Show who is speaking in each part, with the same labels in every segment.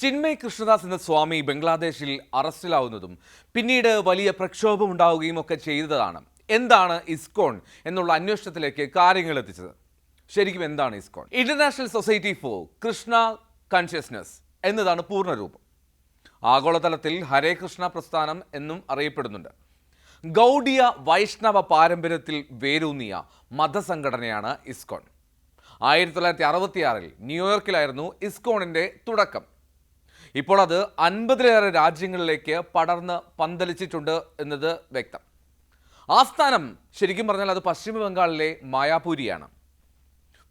Speaker 1: ചിന്മയ് കൃഷ്ണദാസ് എന്ന സ്വാമി ബംഗ്ലാദേശിൽ അറസ്റ്റിലാവുന്നതും പിന്നീട് വലിയ പ്രക്ഷോഭമുണ്ടാവുകയും ഒക്കെ ചെയ്തതാണ്. എന്താണ് ഇസ്കോൺ എന്നുള്ള അന്വേഷണത്തിലേക്ക് കാര്യങ്ങൾ എത്തിച്ചത്. ശരിക്കും എന്താണ് ISKCON? International society for Krishna consciousness എന്നതാണ് പൂർണ്ണരൂപം. ആഗോളതലത്തിൽ ഹരേ കൃഷ്ണ പ്രസ്ഥാനം എന്നും അറിയപ്പെടുന്നുണ്ട്. ഗൗഡിയ വൈഷ്ണവ പാരമ്പര്യത്തിൽ വേരൂന്നിയ മതസംഘടനയാണ് ഇസ്കോൺ. 1966 ന്യൂയോർക്കിലായിരുന്നു ഇസ്കോണിൻ്റെ തുടക്കം. ഇപ്പോൾ അത് 50-ലേറെ രാജ്യങ്ങളിലേക്ക് പടർന്ന് പന്തലിച്ചിട്ടുണ്ട് എന്നത് വ്യക്തം. ആസ്ഥാനം ശരിക്കും പറഞ്ഞാൽ അത് പശ്ചിമ ബംഗാളിലെ മായാപൂരിയാണ്.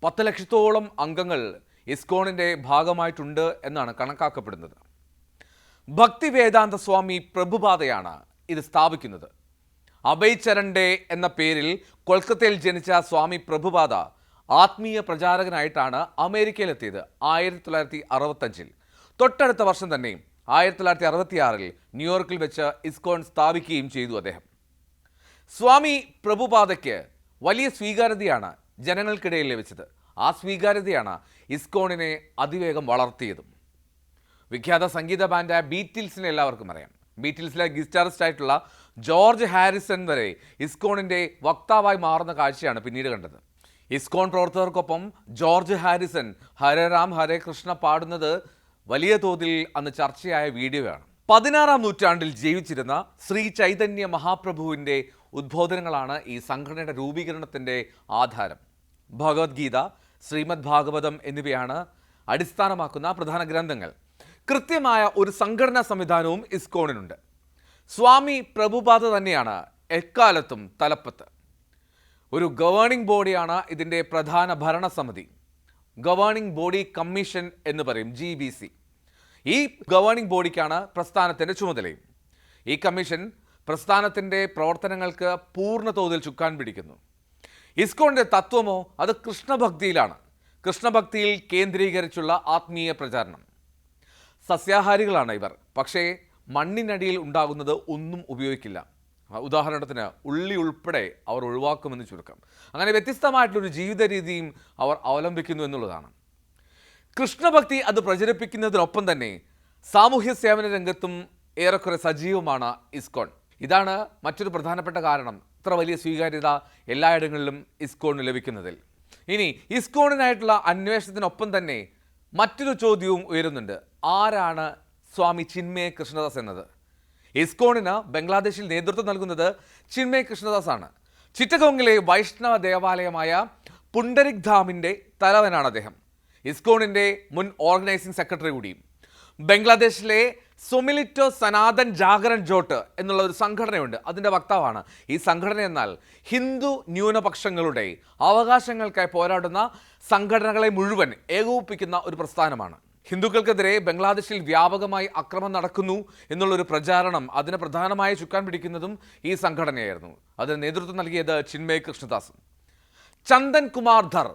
Speaker 1: 10 ലക്ഷത്തോളം അംഗങ്ങൾ ഇസ്കോണിൻ്റെ ഭാഗമായിട്ടുണ്ട് എന്നാണ് കണക്കാക്കപ്പെടുന്നത്. ഭക്തി വേദാന്ത സ്വാമി പ്രഭുപാദയാണ് ഇത് സ്ഥാപിക്കുന്നത്. അഭയ് ചരൺഡേ എന്ന പേരിൽ കൊൽക്കത്തയിൽ ജനിച്ച സ്വാമി പ്രഭുപാദ ആത്മീയ പ്രചാരകനായിട്ടാണ് അമേരിക്കയിലെത്തിയത് 1965. തൊട്ടടുത്ത വർഷം തന്നെ 1966 ന്യൂയോർക്കിൽ വെച്ച് ഇസ്കോൺ സ്ഥാപിക്കുകയും ചെയ്തു അദ്ദേഹം. സ്വാമി പ്രഭുപാദയ്ക്ക് വലിയ സ്വീകാര്യതയാണ് ജനങ്ങൾക്കിടയിൽ ലഭിച്ചത്. ആ സ്വീകാര്യതയാണ് ഇസ്കോണിനെ അതിവേഗം വളർത്തിയതും. വിഖ്യാത സംഗീത ബാൻഡായ ബീറ്റിൽസിനെ എല്ലാവർക്കും അറിയാം. ബീറ്റിൽസിലെ ഗിറ്റാറിസ്റ്റ് ആയിട്ടുള്ള ജോർജ് ഹാരിസൺ വരെ ഇസ്കോണിൻ്റെ വക്താവായി മാറുന്ന കാഴ്ചയാണ് പിന്നീട് കണ്ടത്. ഇസ്കോൺ പ്രവർത്തകർക്കൊപ്പം ജോർജ് ഹാരിസൺ ഹരേ രാം ഹരേ കൃഷ്ണ പാടുന്നത് വലിയ തോതിൽ അന്ന് ചർച്ചയായ വീഡിയോയാണ്. 16-ാം നൂറ്റാണ്ടിൽ ജീവിച്ചിരുന്ന ശ്രീ ചൈതന്യ മഹാപ്രഭുവിൻ്റെ ഉദ്ബോധനങ്ങളാണ് ഈ സംഘടനയുടെ രൂപീകരണത്തിൻ്റെ ആധാരം. ഭഗവത്ഗീത, ശ്രീമദ് ഭാഗവതം എന്നിവയാണ് അടിസ്ഥാനമാക്കുന്ന പ്രധാന ഗ്രന്ഥങ്ങൾ. കൃത്യമായ ഒരു സംഘടനാ സംവിധാനവും ഇസ്കോണിനുണ്ട്. സ്വാമി പ്രഭുപാദ തന്നെയാണ് എക്കാലത്തും തലപ്പത്ത്. ഒരു ഗവേണിംഗ് ബോഡിയാണ് ഇതിൻ്റെ പ്രധാന ഭരണസമിതി. ഗവേണിംഗ് ബോഡി കമ്മീഷൻ എന്ന് പറയും, GBC. ഈ ഗവേണിംഗ് ബോഡിക്കാണ് പ്രസ്ഥാനത്തിൻ്റെ ചുമതലയും. ഈ കമ്മീഷൻ പ്രസ്ഥാനത്തിൻ്റെ പ്രവർത്തനങ്ങൾക്ക് പൂർണ്ണ തോതിൽ ചുക്കാൻ പിടിക്കുന്നു. ഇസ്കോണിൻ്റെ തത്വമോ അത് കൃഷ്ണഭക്തിയിലാണ്. കൃഷ്ണഭക്തിയിൽ കേന്ദ്രീകരിച്ചുള്ള ആത്മീയ പ്രചാരണം. സസ്യാഹാരികളാണ് ഇവർ, പക്ഷേ മണ്ണിനടിയിൽ ഉണ്ടാകുന്നത് ഒന്നും ഉപയോഗിക്കില്ല. ഉദാഹരണത്തിന് ഉള്ളി ഉൾപ്പെടെ അവർ ഒഴിവാക്കുമെന്ന് ചുരുക്കം. അങ്ങനെ വ്യത്യസ്തമായിട്ടുള്ളൊരു ജീവിത രീതിയും അവർ അവലംബിക്കുന്നു എന്നുള്ളതാണ്. കൃഷ്ണഭക്തി അത് പ്രചരിപ്പിക്കുന്നതിനൊപ്പം തന്നെ സാമൂഹ്യ സേവന രംഗത്തും ഏറെക്കുറെ സജീവമാണ് ഇസ്കോൺ. ഇതാണ് മറ്റൊരു പ്രധാനപ്പെട്ട കാരണം ഇത്ര വലിയ സ്വീകാര്യത എല്ലായിടങ്ങളിലും ഇസ്കോണിന് ലഭിക്കുന്നതിൽ. ഇനി ഇസ്കോണിനായിട്ടുള്ള അന്വേഷണത്തിനൊപ്പം തന്നെ മറ്റൊരു ചോദ്യവും ഉയരുന്നുണ്ട്. ആരാണ് സ്വാമി ചിന്മയ് കൃഷ്ണദാസ് എന്നത്? ഇസ്കോണിന് ബംഗ്ലാദേശിൽ നേതൃത്വം നൽകുന്നത് ചിന്മയ് കൃഷ്ണദാസ് ആണ്. ചിറ്റഗോങ്ങിലെ വൈഷ്ണവ ദേവാലയമായ പുണ്ടരിക് ധാമിൻ്റെ തലവനാണ് അദ്ദേഹം. ഇസ്കോണിൻ്റെ മുൻ ഓർഗനൈസിംഗ് സെക്രട്ടറി കൂടിയും. ബംഗ്ലാദേശിലെ സൊമിലിറ്റോ സനാതൻ ജാഗരൺ ജോട്ട് എന്നുള്ള ഒരു സംഘടനയുണ്ട്, അതിൻ്റെ വക്താവാണ്. ഈ സംഘടന എന്നാൽ ഹിന്ദു ന്യൂനപക്ഷങ്ങളുടെ അവകാശങ്ങൾക്കായി പോരാടുന്ന സംഘടനകളെ മുഴുവൻ ഏകോപിപ്പിക്കുന്ന ഒരു പ്രസ്ഥാനമാണ്. ഹിന്ദുക്കൾക്കെതിരെ ബംഗ്ലാദേശിൽ വ്യാപകമായി അക്രമം നടക്കുന്നു എന്നുള്ളൊരു പ്രചാരണം അതിന് പ്രധാനമായി ചുക്കാൻ പിടിക്കുന്നതും ഈ സംഘടനയായിരുന്നു. അതിന് നേതൃത്വം നൽകിയത് ചിന്മയ് കൃഷ്ണദാസ്. ചന്ദൻ കുമാർ ധർ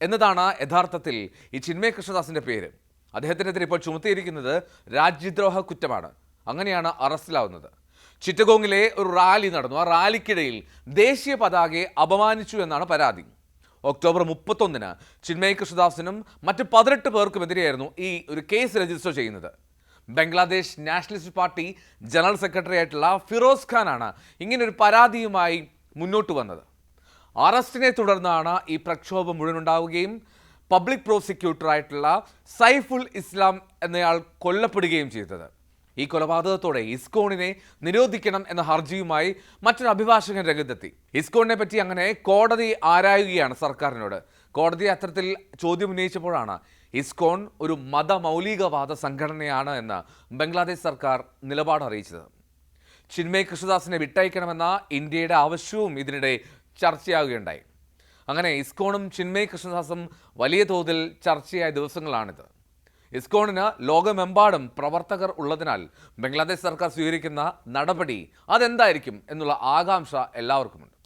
Speaker 1: എന്നതാണ് യഥാർത്ഥത്തിൽ ഈ ചിന്മയ് കൃഷ്ണദാസിൻ്റെ പേര്. അദ്ദേഹത്തിനെതിരെ ഇപ്പോൾ ചുമത്തിയിരിക്കുന്നത് രാജ്യദ്രോഹ കുറ്റമാണ്. അങ്ങനെയാണ് അറസ്റ്റിലാവുന്നത്. ചിറ്റഗോങ്ങിലെ ഒരു റാലി നടന്നു. ആ റാലിക്കിടയിൽ ദേശീയ പതാകയെ അപമാനിച്ചു എന്നാണ് പരാതി. ഒക്ടോബർ 31 ചിന്മയ് കൃഷ്ണദാസിനും മറ്റ് 18 പേർക്കുമെതിരെയായിരുന്നു ഈ ഒരു കേസ് രജിസ്റ്റർ ചെയ്യുന്നത്. Bangladesh nationalist party general secretary ആയിട്ടുള്ള ഫിറോസ് ഖാനാണ് ഇങ്ങനൊരു പരാതിയുമായി മുന്നോട്ട് വന്നത്. അറസ്റ്റിനെ തുടർന്നാണ് ഈ പ്രക്ഷോഭം മുഴുവനുണ്ടാവുകയും പബ്ലിക് പ്രോസിക്യൂട്ടറായിട്ടുള്ള സൈഫുൽ ഇസ്ലാം എന്നയാൾ കൊല്ലപ്പെടുകയും ചെയ്തത്. ഈ കൊലപാതകത്തോടെ ഇസ്കോണിനെ നിരോധിക്കണം എന്ന ഹർജിയുമായി മറ്റൊരു അഭിഭാഷകൻ രംഗത്തെത്തി. ഇസ്കോണിനെ പറ്റി അങ്ങനെ കോടതി ആരായുകയാണ് സർക്കാരിനോട്. കോടതി അത്തരത്തിൽ ചോദ്യം ഉന്നയിച്ചപ്പോഴാണ് ഇസ്കോൺ ഒരു മതമൗലികവാദ സംഘടനയാണ് എന്ന് ബംഗ്ലാദേശ് സർക്കാർ നിലപാട് അറിയിച്ചത്. ചിന്മയ് കൃഷ്ണദാസിനെ വിട്ടയക്കണമെന്ന ഇന്ത്യയുടെ ആവശ്യവും ഇതിനിടെ ചർച്ചയാവുകയുണ്ടായി. അങ്ങനെ ഇസ്കോണും ചിന്മയ് കൃഷ്ണദാസും വലിയ തോതിൽ ചർച്ചയായ ദിവസങ്ങളാണിത്. ഇസ്കോണിന് ലോകമെമ്പാടും പ്രവർത്തകർ ഉള്ളതിനാൽ ബംഗ്ലാദേശ് സർക്കാർ സ്വീകരിക്കുന്ന നടപടി അതെന്തായിരിക്കും എന്നുള്ള ആകാംക്ഷ എല്ലാവർക്കുമുണ്ട്.